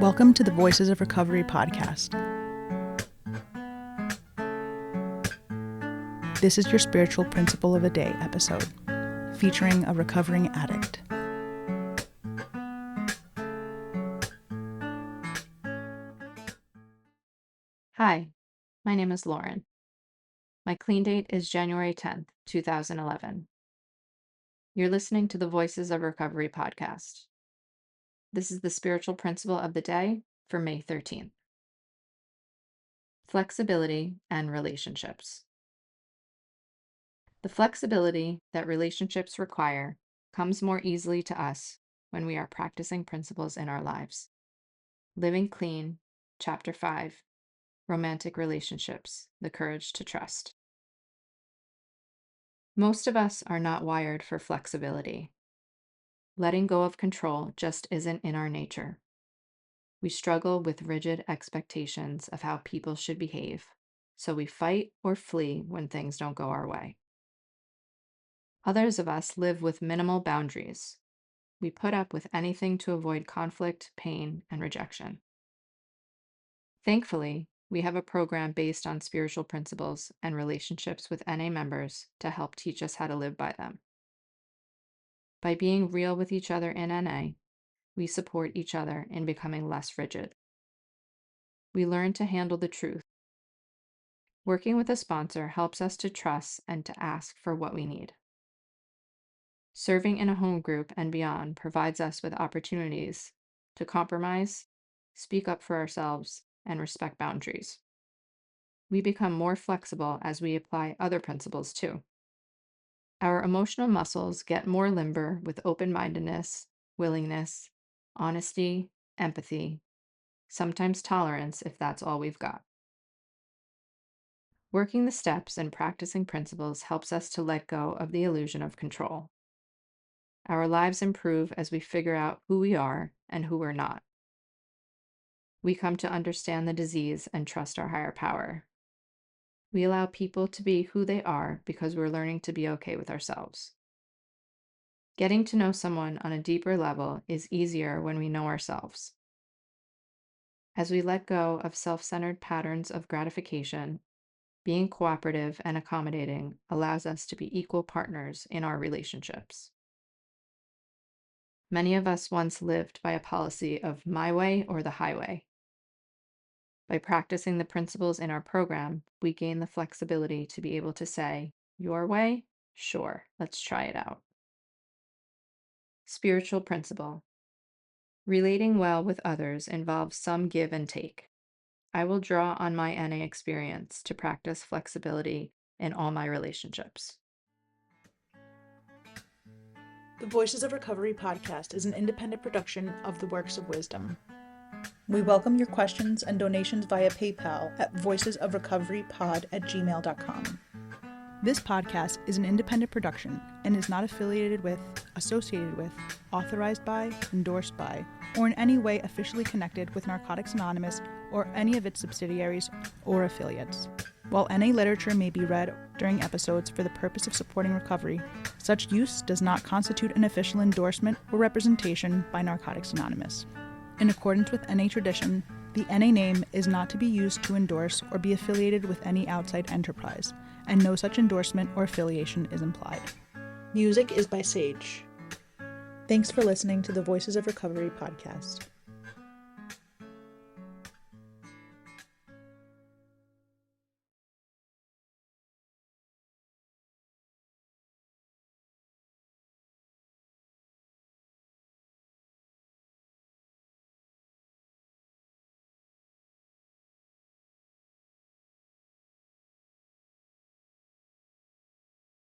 Welcome to the Voices of Recovery podcast. This is your spiritual principle of a day episode, featuring a recovering addict. Hi, my name is Lauren. My clean date is January 10th, 2011. You're listening to the Voices of Recovery podcast. This is the spiritual principle of the day for May 13th. Flexibility and relationships. The flexibility that relationships require comes more easily to us when we are practicing principles in our lives. Living Clean, Chapter 5, Romantic Relationships, The Courage to Trust. Most of us are not wired for flexibility. Letting go of control just isn't in our nature. We struggle with rigid expectations of how people should behave, so we fight or flee when things don't go our way. Others of us live with minimal boundaries. We put up with anything to avoid conflict, pain, and rejection. Thankfully, we have a program based on spiritual principles and relationships with NA members to help teach us how to live by them. By being real with each other in NA, we support each other in becoming less rigid. We learn to handle the truth. Working with a sponsor helps us to trust and to ask for what we need. Serving in a home group and beyond provides us with opportunities to compromise, speak up for ourselves, and respect boundaries. We become more flexible as we apply other principles too. Our emotional muscles get more limber with open-mindedness, willingness, honesty, empathy, sometimes tolerance if that's all we've got. Working the steps and practicing principles helps us to let go of the illusion of control. Our lives improve as we figure out who we are and who we're not. We come to understand the disease and trust our higher power. We allow people to be who they are because we're learning to be okay with ourselves. Getting to know someone on a deeper level is easier when we know ourselves. As we let go of self-centered patterns of gratification, being cooperative and accommodating allows us to be equal partners in our relationships. Many of us once lived by a policy of my way or the highway. By practicing the principles in our program, we gain the flexibility to be able to say, your way? Sure, let's try it out. Spiritual principle. Relating well with others involves some give and take. I will draw on my NA experience to practice flexibility in all my relationships. The Voices of Recovery podcast is an independent production of the Works of Wisdom. We welcome your questions and donations via PayPal at voicesofrecoverypod@gmail.com. This podcast is an independent production and is not affiliated with, associated with, authorized by, endorsed by, or in any way officially connected with Narcotics Anonymous or any of its subsidiaries or affiliates. While NA literature may be read during episodes for the purpose of supporting recovery, such use does not constitute an official endorsement or representation by Narcotics Anonymous. In accordance with NA tradition, the NA name is not to be used to endorse or be affiliated with any outside enterprise, and no such endorsement or affiliation is implied. Music is by Sage. Thanks for listening to the Voices of Recovery podcast.